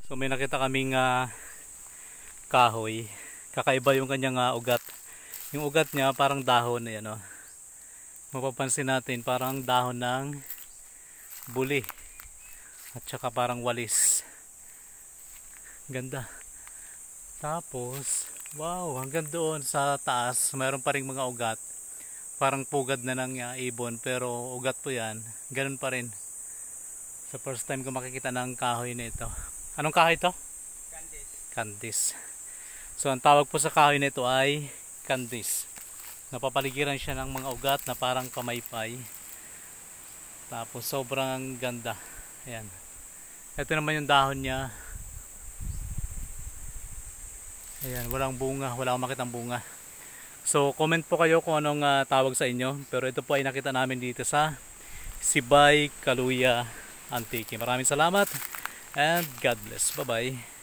So may nakita kaming kahoy. Kakaiba yung kanyang ugat. Yung ugat niya parang dahon na yan. Mapapansin natin parang dahon ng buli. At saka parang walis. Ganda. Tapos, wow, hanggang doon sa taas, mayroon pa ring mga ugat. Parang pugad na ng ibon, pero ugat po yan. Ganun pa rin. Sa first time ko makikita ng kahoy na ito. Anong kahoy ito? Candice. Candice. So, ang tawag po sa kahoy na ito ay Candice. Napapaligiran siya ng mga ugat na parang kamaypay. Tapos, sobrang ganda. Ayan. Ito naman yung dahon niya. Ayan, walang bunga. Wala akong makitang bunga. So, comment po kayo kung anong tawag sa inyo. Pero ito po ay nakita namin dito sa Sibay, Caluya, Antique. Maraming salamat and God bless. Bye-bye.